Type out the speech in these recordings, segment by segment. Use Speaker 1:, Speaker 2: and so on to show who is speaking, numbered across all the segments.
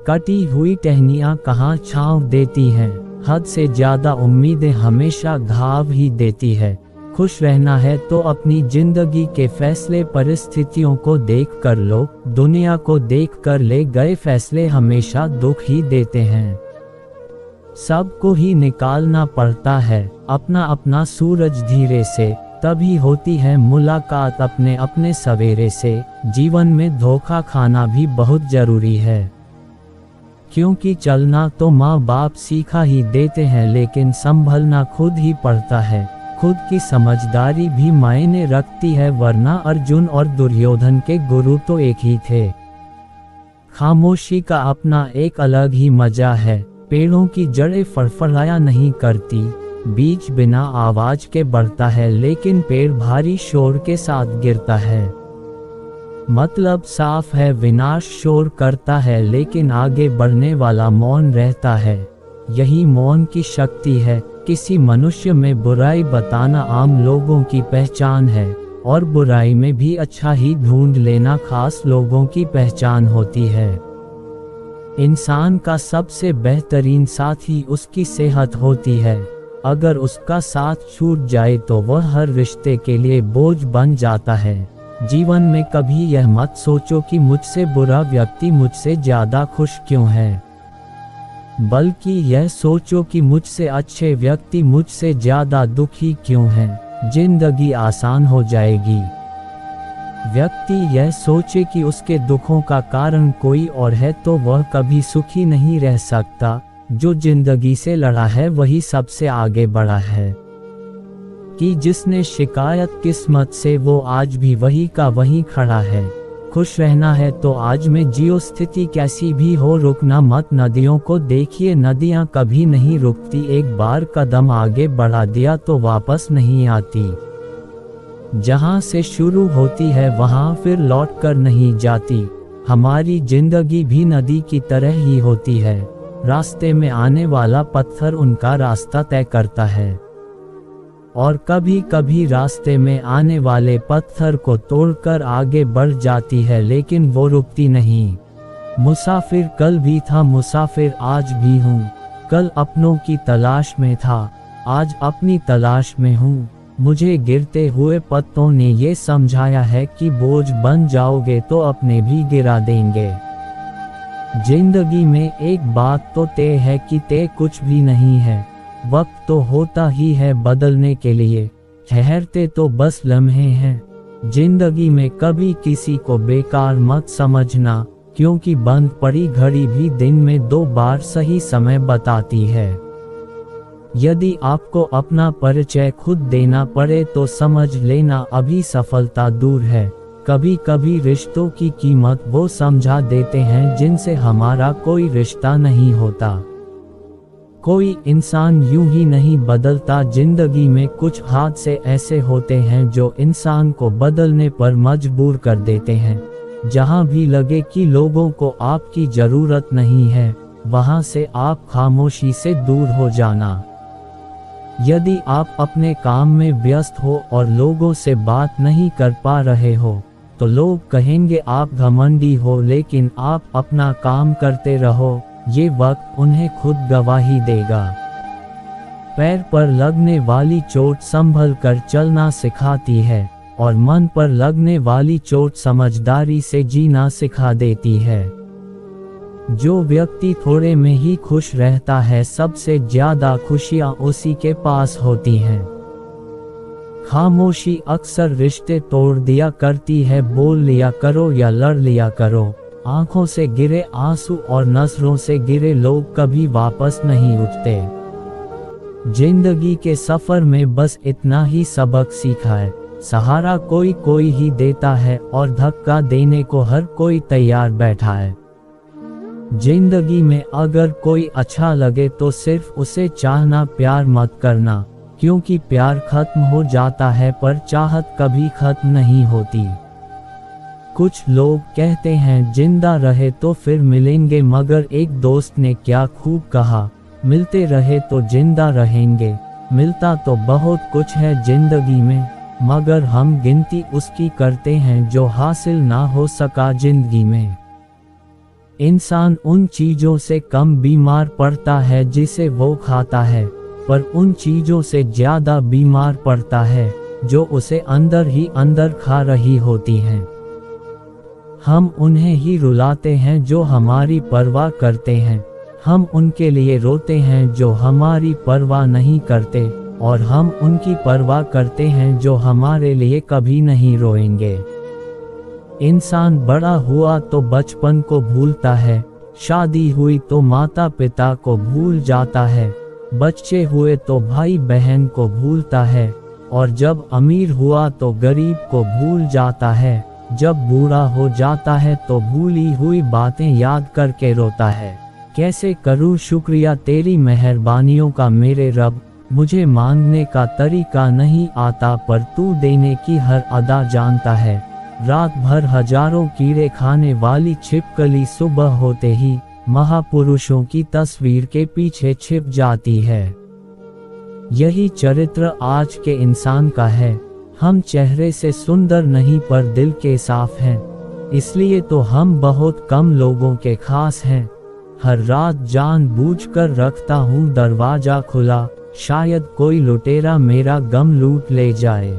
Speaker 1: कटी हुई टहनियाँ कहाँ छाँव देती हैं, हद से ज़्यादा उम्मीदें हमेशा घाव ही देती है। खुश रहना है तो अपनी जिंदगी के फैसले परिस्थितियों को देख कर लो, दुनिया को देख कर ले गए फैसले हमेशा दुख ही देते हैं। सबको ही निकालना पड़ता है अपना अपना सूरज धीरे से, तभी होती है मुलाकात अपने अपने सवेरे से। जीवन में धोखा खाना भी बहुत जरूरी है, क्योंकि चलना तो माँ बाप सिखा ही देते हैं, लेकिन संभलना खुद ही पड़ता है। खुद की समझदारी भी मायने रखती है, वरना अर्जुन और दुर्योधन के गुरु तो एक ही थे। खामोशी का अपना एक अलग ही मजा है। पेड़ों की जड़ें फड़फड़ाया नहीं करती, बीज बिना आवाज के बढ़ता है, लेकिन पेड़ भारी शोर के साथ गिरता है। मतलब साफ है, विनाश शोर करता है, लेकिन आगे बढ़ने वाला मौन रहता है। यही मौन की शक्ति है। किसी मनुष्य में बुराई बताना आम लोगों की पहचान है, और बुराई में भी अच्छा ही ढूंढ लेना खास लोगों की पहचान होती है। इंसान का सबसे बेहतरीन साथी उसकी सेहत होती है। अगर उसका साथ छूट जाए तो वह हर रिश्ते के लिए बोझ बन जाता है। जीवन में कभी यह मत सोचो कि मुझसे बुरा व्यक्ति मुझसे ज्यादा खुश क्यों है, बल्कि यह सोचो कि मुझसे अच्छे व्यक्ति मुझसे ज्यादा दुखी क्यों हैं। जिंदगी आसान हो जाएगी। व्यक्ति यह सोचे कि उसके दुखों का कारण कोई और है तो वह कभी सुखी नहीं रह सकता। जो जिंदगी से लड़ा है वही सबसे आगे बढ़ा है। कि जिसने शिकायत किस्मत से वो आज भी वही का वही खड़ा है। खुश रहना है तो आज में जियो, स्थिति कैसी भी हो रुकना मत। नदियों को देखिए, नदियाँ कभी नहीं रुकती, एक बार कदम आगे बढ़ा दिया तो वापस नहीं आती। जहाँ से शुरू होती है वहाँ फिर लौट कर नहीं जाती। हमारी जिंदगी भी नदी की तरह ही होती है। रास्ते में आने वाला पत्थर उनका रास्ता तय करता है, और कभी कभी रास्ते में आने वाले पत्थर को तोड़कर आगे बढ़ जाती है, लेकिन वो रुकती नहीं। मुसाफिर कल भी था, मुसाफिर आज भी हूँ। कल अपनों की तलाश में था, आज अपनी तलाश में हूँ। मुझे गिरते हुए पत्तों ने ये समझाया है कि बोझ बन जाओगे तो अपने भी गिरा देंगे। जिंदगी में एक बात तो तय है कि तय कुछ भी नहीं है। वक्त तो होता ही है बदलने के लिए, ठहरते तो बस लम्हे हैं। जिंदगी में कभी किसी को बेकार मत समझना, क्योंकि बंद पड़ी घड़ी भी दिन में 2 बार सही समय बताती है। यदि आपको अपना परिचय खुद देना पड़े तो समझ लेना अभी सफलता दूर है। कभी कभी रिश्तों की कीमत वो समझा देते हैं जिनसे हमारा कोई रिश्ता नहीं होता। कोई इंसान यूं ही नहीं बदलता। जिंदगी में कुछ हादसे ऐसे होते हैं जो इंसान को बदलने पर मजबूर कर देते हैं। जहां भी लगे कि लोगों को आपकी जरूरत नहीं है, वहां से आप खामोशी से दूर हो जाना। यदि आप अपने काम में व्यस्त हो और लोगों से बात नहीं कर पा रहे हो, तो लोग कहेंगे आप घमंडी हो, लेकिन आप अपना काम करते रहो, ये वक्त उन्हें खुद गवाही देगा। पैर पर लगने वाली चोट संभल कर चलना सिखाती है, और मन पर लगने वाली चोट समझदारी से जीना सिखा देती है। जो व्यक्ति थोड़े में ही खुश रहता है, सबसे ज्यादा खुशियां उसी के पास होती हैं। खामोशी अक्सर रिश्ते तोड़ दिया करती है। बोल लिया करो या लड़ लिया करो। आंखों से गिरे आंसू और नजरों से गिरे लोग कभी वापस नहीं उठते। जिंदगी के सफर में बस इतना ही सबक सीखा है, सहारा कोई कोई ही देता है, और धक्का देने को हर कोई तैयार बैठा है। जिंदगी में अगर कोई अच्छा लगे तो सिर्फ उसे चाहना, प्यार मत करना, क्योंकि प्यार खत्म हो जाता है पर चाहत कभी खत्म नहीं होती। कुछ लोग कहते हैं जिंदा रहे तो फिर मिलेंगे, मगर एक दोस्त ने क्या खूब कहा, मिलते रहे तो जिंदा रहेंगे। मिलता तो बहुत कुछ है जिंदगी में, मगर हम गिनती उसकी करते हैं जो हासिल ना हो सका जिंदगी में। इंसान उन चीज़ों से कम बीमार पड़ता है जिसे वो खाता है, पर उन चीज़ों से ज़्यादा बीमार पड़ता है जो उसे अंदर ही अंदर खा रही होती हैं। हम उन्हें ही रुलाते हैं जो हमारी परवाह करते हैं, हम उनके लिए रोते हैं जो हमारी परवाह नहीं करते, और हम उनकी परवाह करते हैं जो हमारे लिए कभी नहीं रोएंगे। इंसान बड़ा हुआ तो बचपन को भूलता है, शादी हुई तो माता पिता को भूल जाता है, बच्चे हुए तो भाई बहन को भूलता है, और जब अमीर हुआ तो गरीब को भूल जाता है, जब बूढ़ा हो जाता है तो भूली हुई बातें याद करके रोता है। कैसे करूं शुक्रिया तेरी मेहरबानियों का मेरे रब, मुझे मांगने का तरीका नहीं आता पर तू देने की हर अदा जानता है। रात भर हजारों कीड़े खाने वाली छिपकली सुबह होते ही महापुरुषों की तस्वीर के पीछे छिप जाती है। यही चरित्र आज के इंसान का है। हम चेहरे से सुंदर नहीं पर दिल के साफ हैं, इसलिए तो हम बहुत कम लोगों के खास हैं। हर रात जानबूझकर रखता हूँ दरवाजा खुला, शायद कोई लुटेरा मेरा गम लूट ले जाए।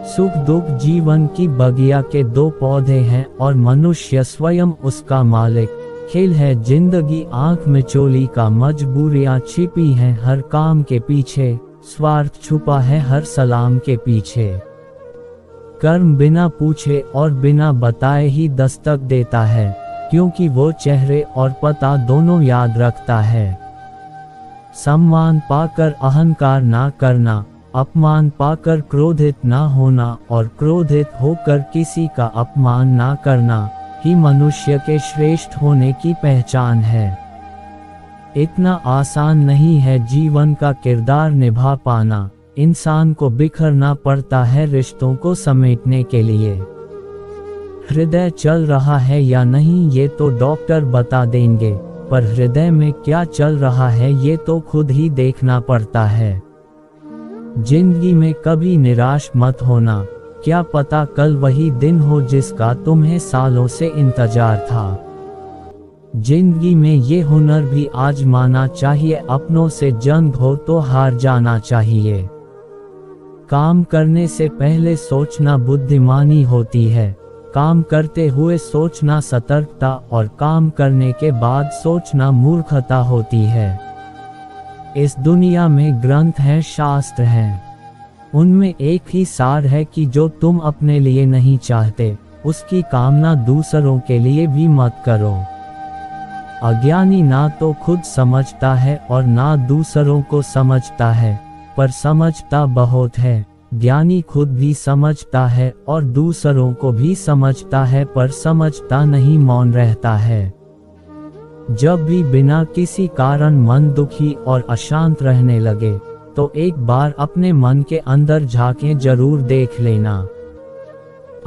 Speaker 1: सुख दुख जीवन की बगिया के दो पौधे हैं और मनुष्य स्वयं उसका मालिक। खेल है जिंदगी आंख में चोली का, मजबूरियां छिपी हैं हर काम के पीछे, स्वार्थ छुपा है हर सलाम के पीछे। कर्म बिना पूछे और बिना बताए ही दस्तक देता है, क्योंकि वो चेहरे और पता दोनों याद रखता है। सम्मान पाकर अहंकार ना करना, अपमान पाकर क्रोधित ना होना, और क्रोधित होकर किसी का अपमान ना करना ही मनुष्य के श्रेष्ठ होने की पहचान है। इतना आसान नहीं है जीवन का किरदार निभा पाना, इंसान को बिखरना पड़ता है रिश्तों को समेटने के लिए। हृदय चल रहा है या नहीं ये तो डॉक्टर बता देंगे, पर हृदय में क्या चल रहा है ये तो खुद ही देखना पड़ता है। जिंदगी में कभी निराश मत होना, क्या पता कल वही दिन हो जिसका तुम्हें सालों से इंतजार था। जिंदगी में ये हुनर भी आजमाना चाहिए, अपनों से जंग हो तो हार जाना चाहिए। काम करने से पहले सोचना बुद्धिमानी होती है, काम करते हुए सोचना सतर्कता, और काम करने के बाद सोचना मूर्खता होती है। इस दुनिया में ग्रंथ हैं, शास्त्र हैं, उनमें एक ही सार है कि जो तुम अपने लिए नहीं चाहते उसकी कामना दूसरों के लिए भी मत करो। अज्ञानी ना तो खुद समझता है और ना दूसरों को समझता है, पर समझता बहुत है। ज्ञानी खुद भी समझता है और दूसरों को भी समझता है, पर समझता नहीं, मौन रहता है। जब भी बिना किसी कारण मन दुखी और अशांत रहने लगे तो एक बार अपने मन के अंदर झांके जरूर देख लेना।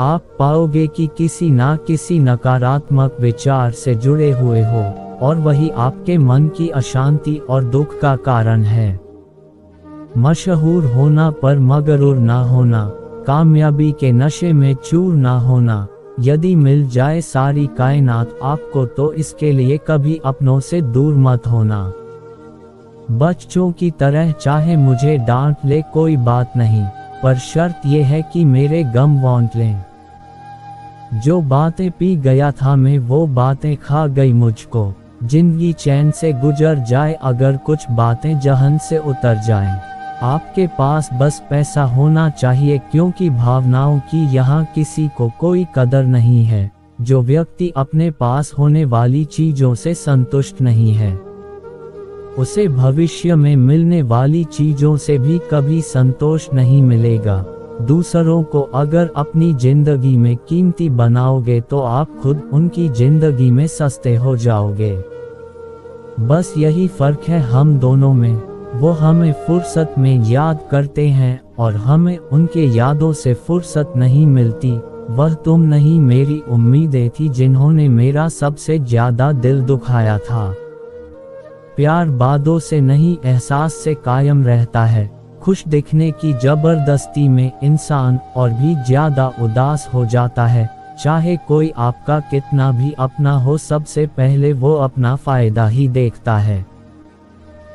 Speaker 1: आप पाओगे कि किसी ना किसी नकारात्मक विचार से जुड़े हुए हो, और वही आपके मन की अशांति और दुख का कारण है। मशहूर होना पर मगरूर ना होना, कामयाबी के नशे में चूर ना होना। यदि मिल जाए सारी कायनात आपको तो इसके लिए कभी अपनों से दूर मत होना। बच्चों की तरह चाहे मुझे डांट ले कोई बात नहीं, पर शर्त यह है कि मेरे गम बांट लें। जो बातें पी गया था मैं वो बातें खा गई मुझको, जिंदगी चैन से गुजर जाए अगर कुछ बातें जहन से उतर जाएं। आपके पास बस पैसा होना चाहिए, क्योंकि भावनाओं की यहाँ किसी को कोई कदर नहीं है। जो व्यक्ति अपने पास होने वाली चीजों से संतुष्ट नहीं है उसे भविष्य में मिलने वाली चीजों से भी कभी संतोष नहीं मिलेगा। दूसरों को अगर अपनी जिंदगी में कीमती बनाओगे तो आप खुद उनकी जिंदगी में सस्ते हो जाओगे। बस यही फर्क है हम दोनों में, वो हमें फुर्सत में याद करते हैं और हमें उनके यादों से फुर्सत नहीं मिलती। वह तुम नहीं मेरी उम्मीदें थी जिन्होंने मेरा सबसे ज्यादा दिल दुखाया था। प्यार बातों से नहीं एहसास से कायम रहता है। खुश दिखने की जबरदस्ती में इंसान और भी ज्यादा उदास हो जाता है। चाहे कोई आपका कितना भी अपना हो, सबसे पहले वो अपना फायदा ही देखता है।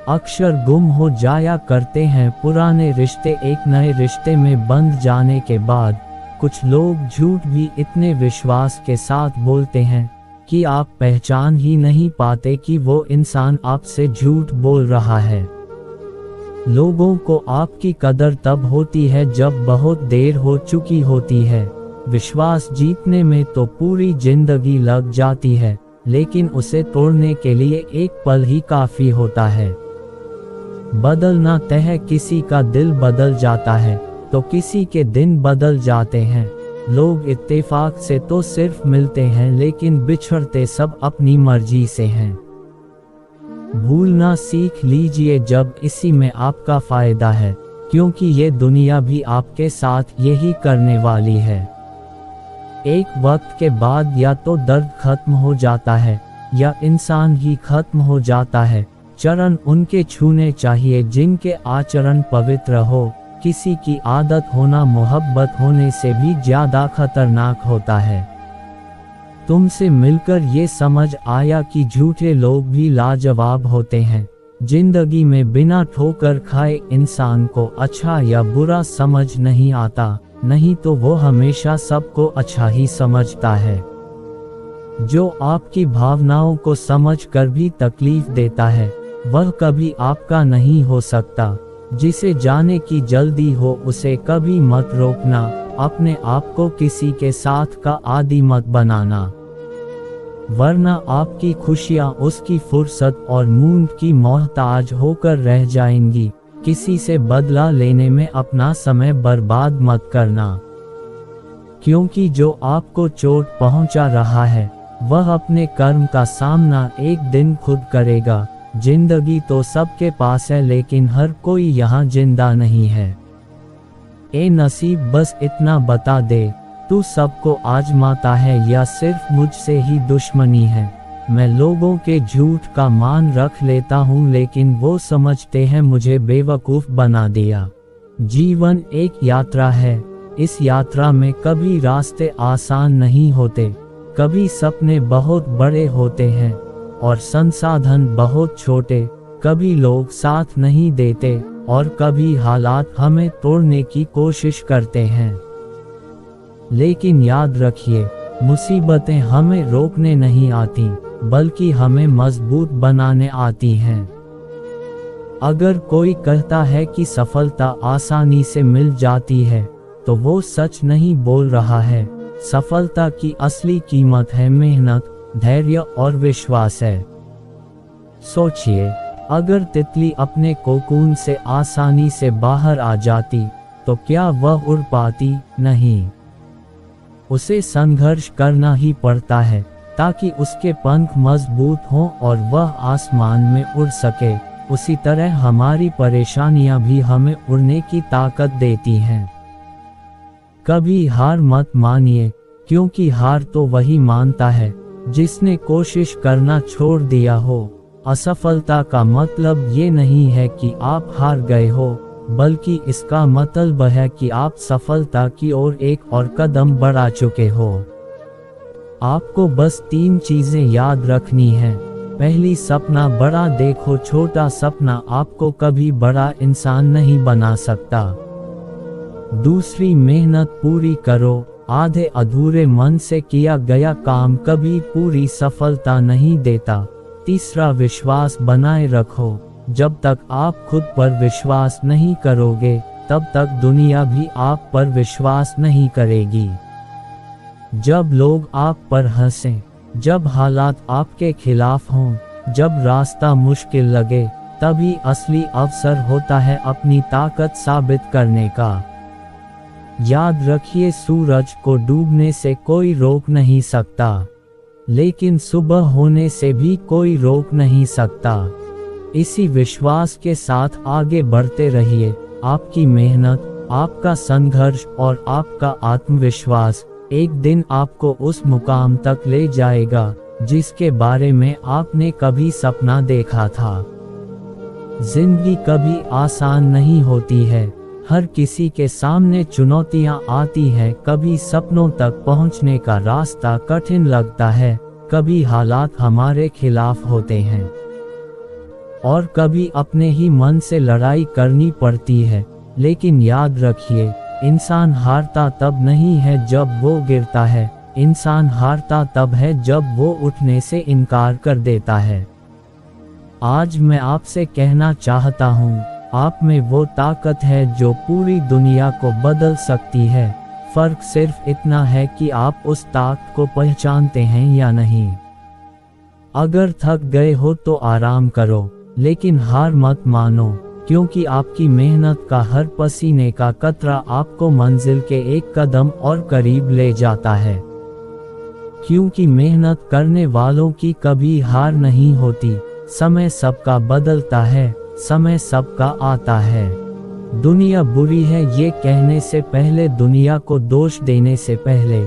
Speaker 1: अक्सर गुम हो जाया करते हैं पुराने रिश्ते एक नए रिश्ते में बंध जाने के बाद। कुछ लोग झूठ भी इतने विश्वास के साथ बोलते हैं कि आप पहचान ही नहीं पाते कि वो इंसान आपसे झूठ बोल रहा है। लोगों को आपकी कदर तब होती है जब बहुत देर हो चुकी होती है। विश्वास जीतने में तो पूरी जिंदगी लग जाती है, लेकिन उसे तोड़ने के लिए एक पल ही काफी होता है। बदलना तय, किसी का दिल बदल जाता है तो किसी के दिन बदल जाते हैं। लोग इत्तेफाक से तो सिर्फ मिलते हैं, लेकिन बिछड़ते सब अपनी मर्जी से हैं। भूलना सीख लीजिए जब इसी में आपका फायदा है, क्योंकि ये दुनिया भी आपके साथ यही करने वाली है। एक वक्त के बाद या तो दर्द खत्म हो जाता है या इंसान ही खत्म हो जाता है। चरण उनके छूने चाहिए जिनके आचरण पवित्र हो। किसी की आदत होना मोहब्बत होने से भी ज्यादा खतरनाक होता है। तुमसे मिलकर ये समझ आया कि झूठे लोग भी लाजवाब होते हैं। जिंदगी में बिना ठोकर खाए इंसान को अच्छा या बुरा समझ नहीं आता, नहीं तो वो हमेशा सबको अच्छा ही समझता है। जो आपकी भावनाओं को समझकर भी तकलीफ देता है, वह कभी आपका नहीं हो सकता। जिसे जाने की जल्दी हो उसे कभी मत रोकना। अपने आप को किसी के साथ का आदी मत बनाना, वरना आपकी खुशियां उसकी फुर्सत और मूड की मोहताज होकर रह जाएंगी। किसी से बदला लेने में अपना समय बर्बाद मत करना, क्योंकि जो आपको चोट पहुंचा रहा है वह अपने कर्म का सामना एक दिन खुद करेगा। जिंदगी तो सबके पास है, लेकिन हर कोई यहाँ जिंदा नहीं है। ए नसीब बस इतना बता दे, तू सबको आजमाता है या सिर्फ मुझसे ही दुश्मनी है। मैं लोगों के झूठ का मान रख लेता हूँ, लेकिन वो समझते हैं मुझे बेवकूफ़ बना दिया। जीवन एक यात्रा है, इस यात्रा में कभी रास्ते आसान नहीं होते, कभी सपने बहुत बड़े होते हैं और संसाधन बहुत छोटे। कभी लोग साथ नहीं देते और कभी हालात हमें तोड़ने की कोशिश करते हैं। लेकिन याद रखिए, मुसीबतें हमें रोकने नहीं आती, बल्कि हमें मजबूत बनाने आती हैं। अगर कोई कहता है कि सफलता आसानी से मिल जाती है, तो वो सच नहीं बोल रहा है। सफलता की असली कीमत है मेहनत, धैर्य और विश्वास है। सोचिए, अगर तितली अपने कोकून से आसानी से बाहर आ जाती तो क्या वह उड़ पाती? नहीं, उसे संघर्ष करना ही पड़ता है ताकि उसके पंख मजबूत हों और वह आसमान में उड़ सके। उसी तरह हमारी परेशानियां भी हमें उड़ने की ताकत देती हैं। कभी हार मत मानिए, क्योंकि हार तो वही मानता है जिसने कोशिश करना छोड़ दिया हो। असफलता का मतलब ये नहीं है कि आप हार गए हो, बल्कि इसका मतलब है कि आप सफलता की ओर एक और कदम बढ़ा चुके हो। आपको बस 3 चीजें याद रखनी हैं। पहली, सपना बड़ा देखो, छोटा सपना आपको कभी बड़ा इंसान नहीं बना सकता। दूसरी, मेहनत पूरी करो, आधे अधूरे मन से किया गया काम कभी पूरी सफलता नहीं देता। तीसरा, विश्वास बनाए रखो, जब तक आप खुद पर विश्वास नहीं करोगे तब तक दुनिया भी आप पर विश्वास नहीं करेगी। जब लोग आप पर हंसें, जब हालात आपके खिलाफ हों, जब रास्ता मुश्किल लगे, तभी असली अवसर होता है अपनी ताकत साबित करने का। याद रखिए, सूरज को डूबने से कोई रोक नहीं सकता, लेकिन सुबह होने से भी कोई रोक नहीं सकता। इसी विश्वास के साथ आगे बढ़ते रहिए। आपकी मेहनत, आपका संघर्ष और आपका आत्मविश्वास एक दिन आपको उस मुकाम तक ले जाएगा जिसके बारे में आपने कभी सपना देखा था। जिंदगी कभी आसान नहीं होती है, हर किसी के सामने चुनौतियां आती हैं, कभी सपनों तक पहुंचने का रास्ता कठिन लगता है, कभी हालात हमारे खिलाफ होते हैं और कभी अपने ही मन से लड़ाई करनी पड़ती है। लेकिन याद रखिए, इंसान हारता तब नहीं है जब वो गिरता है, इंसान हारता तब है जब वो उठने से इनकार कर देता है। आज मैं आपसे कहना चाहता हूँ, आप में वो ताकत है जो पूरी दुनिया को बदल सकती है। फर्क सिर्फ इतना है कि आप उस ताकत को पहचानते हैं या नहीं। अगर थक गए हो तो आराम करो, लेकिन हार मत मानो, क्योंकि आपकी मेहनत का हर पसीने का कतरा आपको मंजिल के एक कदम और करीब ले जाता है। क्योंकि मेहनत करने वालों की कभी हार नहीं होती। समय सबका बदलता है, समय सबका आता है। दुनिया बुरी है ये कहने से पहले, दुनिया को दोष देने से पहले,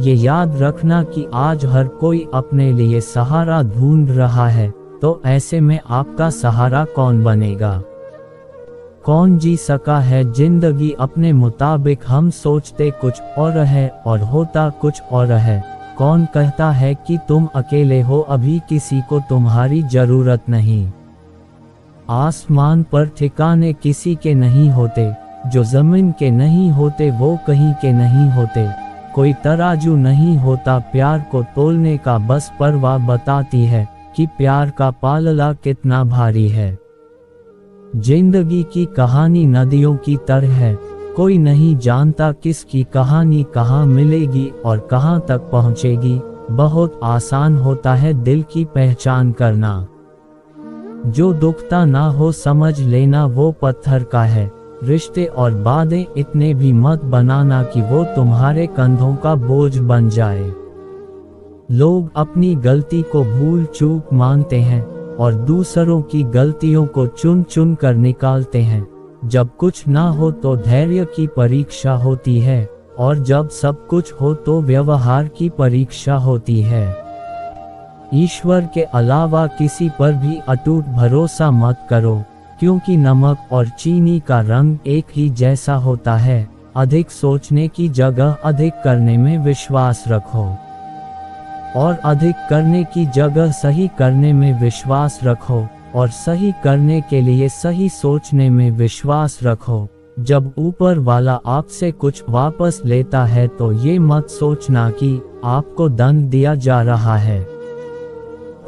Speaker 1: ये याद रखना कि आज हर कोई अपने लिए सहारा ढूंढ रहा है। तो ऐसे में आपका सहारा कौन बनेगा? कौन जी सका है जिंदगी अपने मुताबिक? हम सोचते कुछ और है और होता कुछ और है। कौन कहता है कि तुम अकेले हो? अभी किसी को तुम्हारी जरूरत नहीं। आसमान पर ठिकाने किसी के नहीं होते, जो जमीन के नहीं होते वो कहीं के नहीं होते। कोई तराजू नहीं होता प्यार को तोलने का, बस परवाह बताती है कि प्यार का पालला कितना भारी है। जिंदगी की कहानी नदियों की तरह है, कोई नहीं जानता किसकी कहानी कहाँ मिलेगी और कहाँ तक पहुँचेगी। बहुत आसान होता है दिल की पहचान करना। जो दुखता ना हो समझ लेना वो पत्थर का है। रिश्ते और बातें इतने भी मत बनाना कि वो तुम्हारे कंधों का बोझ बन जाए। लोग अपनी गलती को भूल चूक मानते हैं और दूसरों की गलतियों को चुन चुन कर निकालते हैं। जब कुछ ना हो तो धैर्य की परीक्षा होती है और जब सब कुछ हो तो व्यवहार की परीक्षा होती है। ईश्वर के अलावा किसी पर भी अटूट भरोसा मत करो, क्योंकि नमक और चीनी का रंग एक ही जैसा होता है। अधिक सोचने की जगह अधिक करने में विश्वास रखो और अधिक करने की जगह सही करने में विश्वास रखो और सही करने के लिए सही सोचने में विश्वास रखो। जब ऊपर वाला आपसे कुछ वापस लेता है तो ये मत सोचना कि आपको दंड दिया जा रहा है।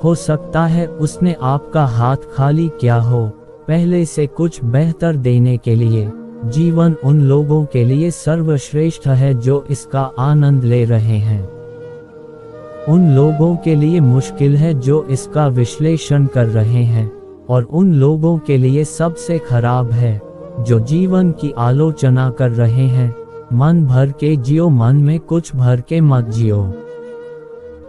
Speaker 1: हो सकता है उसने आपका हाथ खाली किया हो पहले से कुछ बेहतर देने के लिए। जीवन उन लोगों के लिए सर्वश्रेष्ठ है जो इसका आनंद ले रहे हैं। उन लोगों के लिए मुश्किल है जो इसका विश्लेषण कर रहे हैं, और उन लोगों के लिए सबसे खराब है जो जीवन की आलोचना कर रहे हैं। मन भर के जियो, मन में कुछ भर के मत जियो।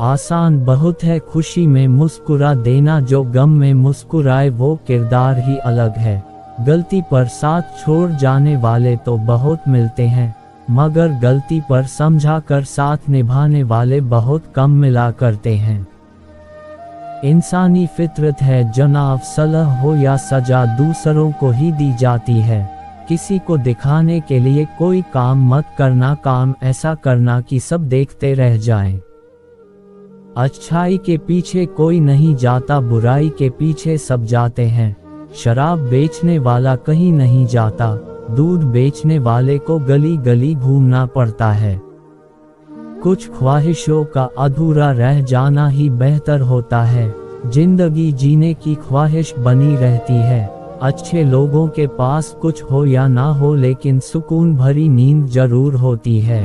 Speaker 1: आसान बहुत है खुशी में मुस्कुरा देना, जो गम में मुस्कुराए वो किरदार ही अलग है। गलती पर साथ छोड़ जाने वाले तो बहुत मिलते हैं, मगर गलती पर समझा कर साथ निभाने वाले बहुत कम मिला करते हैं। इंसानी फितरत है जनाब, सलाह हो या सजा दूसरों को ही दी जाती है। किसी को दिखाने के लिए कोई काम मत करना, काम ऐसा करना कि सब देखते रह जाएं। अच्छाई के पीछे कोई नहीं जाता, बुराई के पीछे सब जाते हैं। शराब बेचने वाला कहीं नहीं जाता, दूध बेचने वाले को गली गली घूमना पड़ता है। कुछ ख्वाहिशों का अधूरा रह जाना ही बेहतर होता है। जिंदगी जीने की ख्वाहिश बनी रहती है। अच्छे लोगों के पास कुछ हो या ना हो, लेकिन सुकून भरी नींद जरूर होती है।